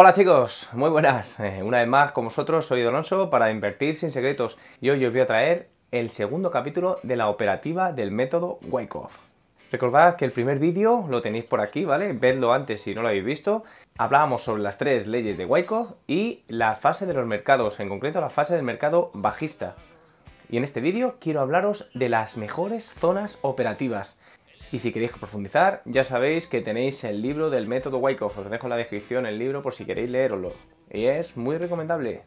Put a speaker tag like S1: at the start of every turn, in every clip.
S1: Hola chicos, muy buenas. Una vez más con vosotros, soy Alonso para Invertir sin Secretos y hoy os voy a traer el segundo capítulo de la operativa del método Wyckoff. Recordad que el primer vídeo lo tenéis por aquí, ¿vale? Vedlo antes si no lo habéis visto. Hablábamos sobre las tres leyes de Wyckoff y la fase de los mercados, en concreto la fase del mercado bajista. Y en este vídeo quiero hablaros de las mejores zonas operativas. Y si queréis profundizar, ya sabéis que tenéis el libro del método Wyckoff. Os dejo en la descripción el libro por si queréis leeroslo. Y es muy recomendable.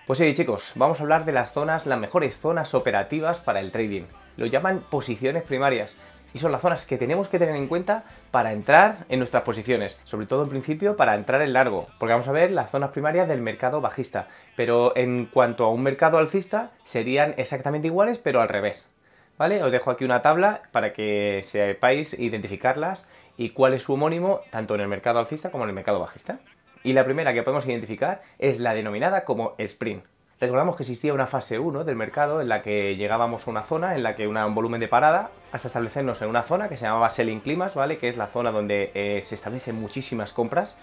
S1: Pues sí, chicos, vamos a hablar de las mejores zonas operativas para el trading. Lo llaman posiciones primarias. Y son las zonas que tenemos que tener en cuenta para entrar en nuestras posiciones, sobre todo en principio para entrar en largo, porque vamos a ver las zonas primarias del mercado bajista, pero en cuanto a un mercado alcista serían exactamente iguales pero al revés, ¿vale? Os dejo aquí una tabla para que sepáis identificarlas y cuál es su homónimo tanto en el mercado alcista como en el mercado bajista. Y la primera que podemos identificar es la denominada como sprint. Recordamos que existía una fase 1 del mercado en la que llegábamos a una zona en la que un volumen de parada hasta establecernos en una zona que se llamaba Selling Climax, ¿vale? Que es la zona donde se establecen muchísimas compras.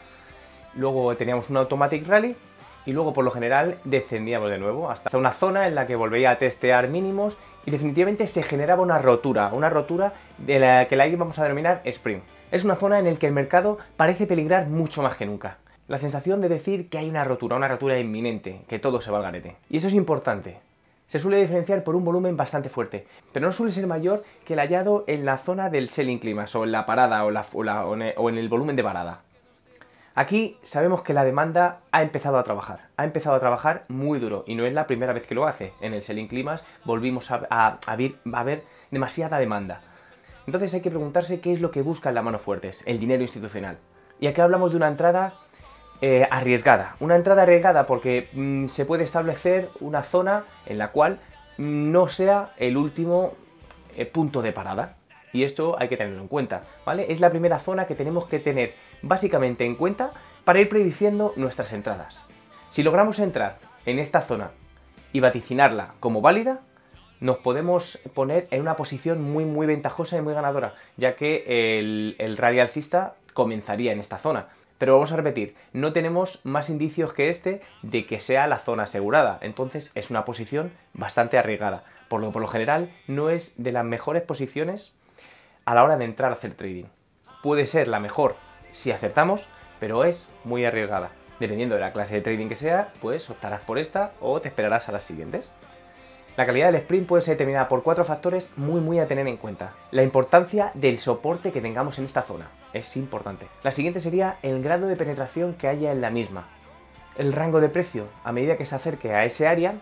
S1: Luego teníamos un Automatic Rally y luego por lo general descendíamos de nuevo hasta una zona en la que volvía a testear mínimos y definitivamente se generaba una rotura de la que la vamos a denominar sprint. Es una zona en la que el mercado parece peligrar mucho más que nunca. La sensación de decir que hay una rotura inminente, que todo se va al garete. Y eso es importante. Se suele diferenciar por un volumen bastante fuerte, pero no suele ser mayor que el hallado en la zona del selling climax, o en la parada, o en el volumen de parada. Aquí sabemos que la demanda ha empezado a trabajar muy duro, y no es la primera vez que lo hace. En el selling climax volvimos a ver demasiada demanda. Entonces hay que preguntarse qué es lo que buscan las manos fuertes, el dinero institucional. Y aquí hablamos de una entrada arriesgada. Una entrada arriesgada porque se puede establecer una zona en la cual no sea el último punto de parada. Y esto hay que tenerlo en cuenta, ¿vale? Es la primera zona que tenemos que tener básicamente en cuenta para ir prediciendo nuestras entradas. Si logramos entrar en esta zona y vaticinarla como válida, nos podemos poner en una posición muy ventajosa y muy ganadora, ya que el rally alcista comenzaría en esta zona. Pero vamos a repetir, no tenemos más indicios que este de que sea la zona asegurada, entonces es una posición bastante arriesgada, por lo general no es de las mejores posiciones a la hora de entrar a hacer trading. Puede ser la mejor si acertamos, pero es muy arriesgada. Dependiendo de la clase de trading que sea, pues optarás por esta o te esperarás a las siguientes. La calidad del sprint puede ser determinada por 4 factores muy a tener en cuenta. La importancia del soporte que tengamos en esta zona es importante. La siguiente sería el grado de penetración que haya en la misma. El rango de precio a medida que se acerque a ese área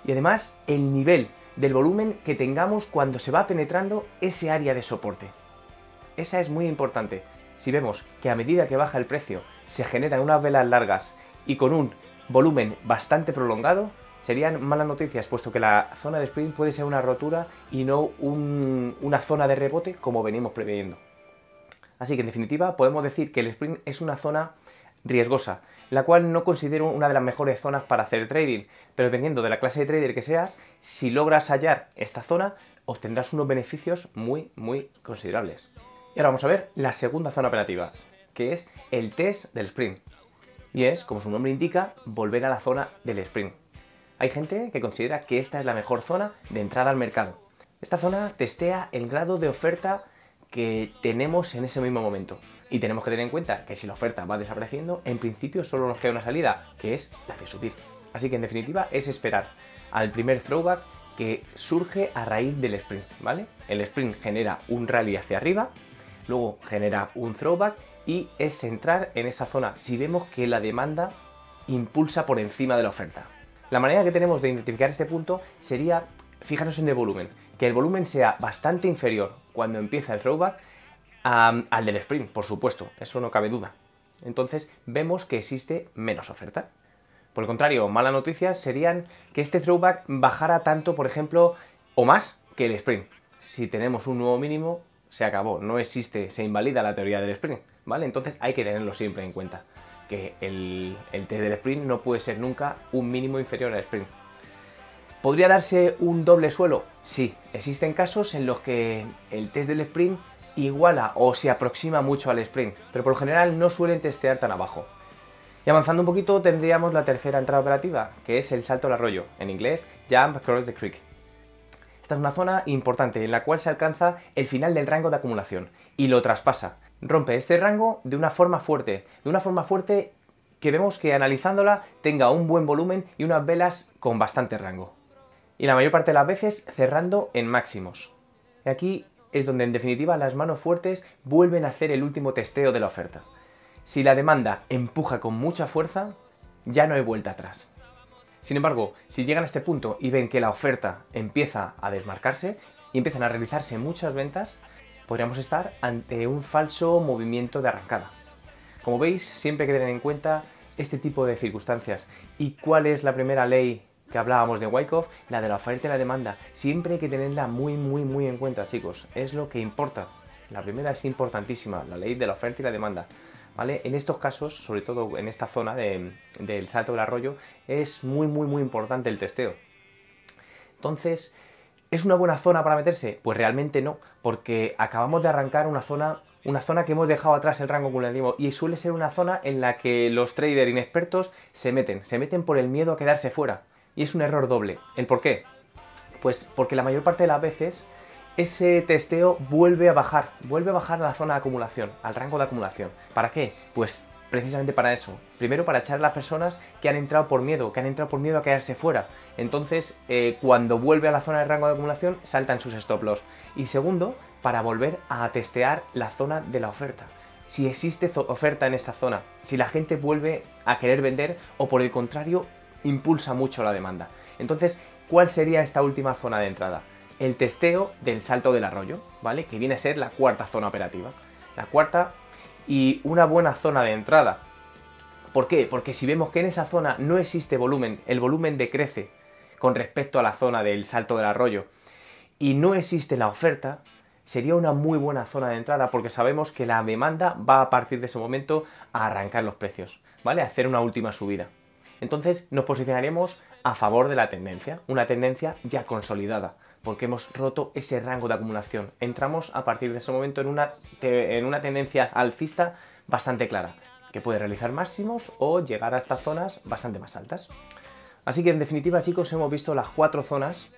S1: y además el nivel del volumen que tengamos cuando se va penetrando ese área de soporte. Esa es muy importante. Si vemos que a medida que baja el precio se generan unas velas largas y con un volumen bastante prolongado, serían malas noticias, puesto que la zona de sprint puede ser una rotura y no una zona de rebote como venimos preveyendo. Así que en definitiva podemos decir que el sprint es una zona riesgosa, la cual no considero una de las mejores zonas para hacer trading, pero dependiendo de la clase de trader que seas, si logras hallar esta zona, obtendrás unos beneficios muy considerables. Y ahora vamos a ver la segunda zona operativa, que es el test del sprint. Y es, como su nombre indica, volver a la zona del sprint. Hay gente que considera que esta es la mejor zona de entrada al mercado. Esta zona testea el grado de oferta que tenemos en ese mismo momento. Y tenemos que tener en cuenta que si la oferta va desapareciendo, en principio solo nos queda una salida, que es la de subir. Así que en definitiva es esperar al primer throwback que surge a raíz del sprint, ¿vale? El sprint genera un rally hacia arriba, luego genera un throwback y es entrar en esa zona si vemos que la demanda impulsa por encima de la oferta. La manera que tenemos de identificar este punto sería fijarnos en el volumen, que el volumen sea bastante inferior cuando empieza el throwback al del sprint, por supuesto, eso no cabe duda. Entonces vemos que existe menos oferta. Por el contrario, malas noticias serían que este throwback bajara tanto, por ejemplo, o más que el sprint. Si tenemos un nuevo mínimo, se acabó, no existe, se invalida la teoría del sprint, ¿vale? Entonces hay que tenerlo siempre en cuenta, que el test del sprint no puede ser nunca un mínimo inferior al sprint. ¿Podría darse un doble suelo? Sí, existen casos en los que el test del sprint iguala o se aproxima mucho al sprint, pero por lo general no suelen testear tan abajo. Y avanzando un poquito tendríamos la tercera entrada operativa, que es el salto al arroyo, en inglés Jump Across the Creek. Esta es una zona importante en la cual se alcanza el final del rango de acumulación y lo traspasa. Rompe este rango de una forma fuerte que vemos que analizándola tenga un buen volumen y unas velas con bastante rango. Y la mayor parte de las veces cerrando en máximos. Y aquí es donde en definitiva las manos fuertes vuelven a hacer el último testeo de la oferta. Si la demanda empuja con mucha fuerza, ya no hay vuelta atrás. Sin embargo, si llegan a este punto y ven que la oferta empieza a desmarcarse y empiezan a realizarse muchas ventas, podríamos estar ante un falso movimiento de arrancada. Como veis, siempre hay que tener en cuenta este tipo de circunstancias. ¿Y cuál es la primera ley que hablábamos de Wyckoff? La de la oferta y la demanda. Siempre hay que tenerla muy en cuenta, chicos. Es lo que importa. La primera es importantísima, la ley de la oferta y la demanda. ¿Vale? En estos casos, sobre todo en esta zona del salto del arroyo, es muy importante el testeo. Entonces, ¿es una buena zona para meterse? Pues realmente no, porque acabamos de arrancar una zona que hemos dejado atrás el rango acumulativo y suele ser una zona en la que los traders inexpertos se meten por el miedo a quedarse fuera. Y es un error doble. ¿El por qué? Pues porque la mayor parte de las veces ese testeo vuelve a bajar a la zona de acumulación, al rango de acumulación. ¿Para qué? Pues precisamente para eso. Primero, para echar a las personas que han entrado por miedo, a quedarse fuera. Entonces, cuando vuelve a la zona de rango de acumulación, saltan sus stop loss. Y segundo, para volver a testear la zona de la oferta. Si existe oferta en esa zona, si la gente vuelve a querer vender o por el contrario, impulsa mucho la demanda. Entonces, ¿cuál sería esta última zona de entrada? El testeo del salto del arroyo, ¿vale? Que viene a ser la cuarta zona operativa. La cuarta y una buena zona de entrada. ¿Por qué? Porque si vemos que en esa zona no existe volumen, el volumen decrece con respecto a la zona del salto del arroyo y no existe la oferta, sería una muy buena zona de entrada porque sabemos que la demanda va a partir de ese momento a arrancar los precios, ¿vale? A hacer una última subida. Entonces nos posicionaremos a favor de la tendencia, una tendencia ya consolidada, porque hemos roto ese rango de acumulación. Entramos a partir de ese momento en una tendencia alcista bastante clara, que puede realizar máximos o llegar a estas zonas bastante más altas. Así que en definitiva, chicos, hemos visto las 4 zonas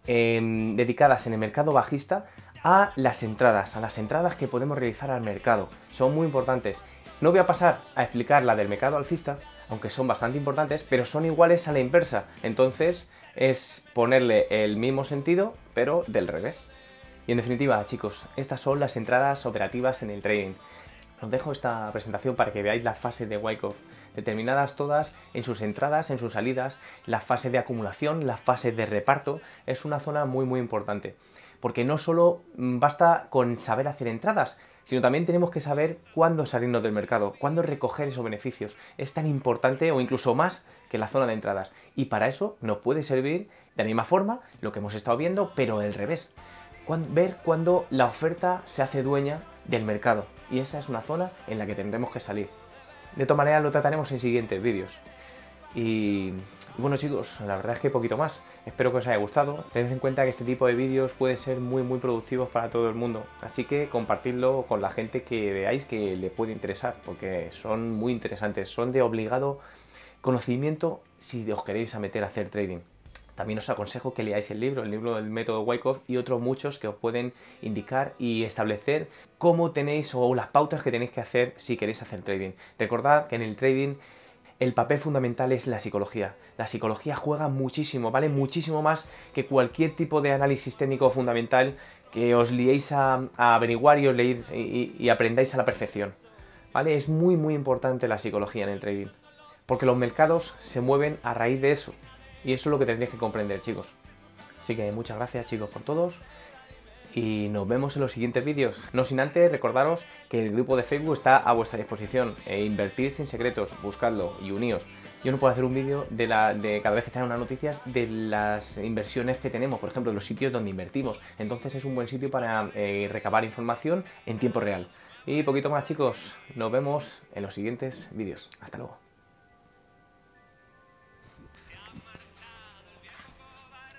S1: dedicadas en el mercado bajista a las entradas que podemos realizar al mercado. Son muy importantes. No voy a pasar a explicar la del mercado alcista, aunque son bastante importantes, pero son iguales a la inversa. Entonces es ponerle el mismo sentido, pero del revés. Y en definitiva, chicos, estas son las entradas operativas en el trading. Os dejo esta presentación para que veáis las fases de Wyckoff, determinadas todas en sus entradas, en sus salidas, la fase de acumulación, la fase de reparto. Es una zona muy importante, porque no solo basta con saber hacer entradas, sino también tenemos que saber cuándo salirnos del mercado, cuándo recoger esos beneficios. Es tan importante o incluso más que la zona de entradas. Y para eso nos puede servir de la misma forma lo que hemos estado viendo, pero al revés. Ver cuándo la oferta se hace dueña del mercado. Y esa es una zona en la que tendremos que salir. De todas maneras lo trataremos en siguientes vídeos. Y bueno, chicos, la verdad es que poquito más. Espero que os haya gustado. Tened en cuenta que este tipo de vídeos pueden ser muy productivos para todo el mundo. Así que compartidlo con la gente que veáis que le puede interesar, porque son muy interesantes. Son de obligado conocimiento si os queréis meter a hacer trading. También os aconsejo que leáis el libro del método Wyckoff y otros muchos que os pueden indicar y establecer cómo tenéis o las pautas que tenéis que hacer si queréis hacer trading. Recordad que en el trading el papel fundamental es la psicología. La psicología juega muchísimo, ¿vale? Muchísimo más que cualquier tipo de análisis técnico fundamental que os liéis a averiguar y os leéis y aprendáis a la perfección, ¿vale? Es muy importante la psicología en el trading, porque los mercados se mueven a raíz de eso. Y eso es lo que tendréis que comprender, chicos. Así que muchas gracias, chicos, por todos. Y nos vemos en los siguientes vídeos. No sin antes recordaros que el grupo de Facebook está a vuestra disposición. Invertir sin secretos, buscadlo y uníos. Yo no puedo hacer un vídeo de cada vez que salen unas noticias de las inversiones que tenemos, por ejemplo, de los sitios donde invertimos. Entonces es un buen sitio para recabar información en tiempo real. Y poquito más, chicos. Nos vemos en los siguientes vídeos. Hasta luego.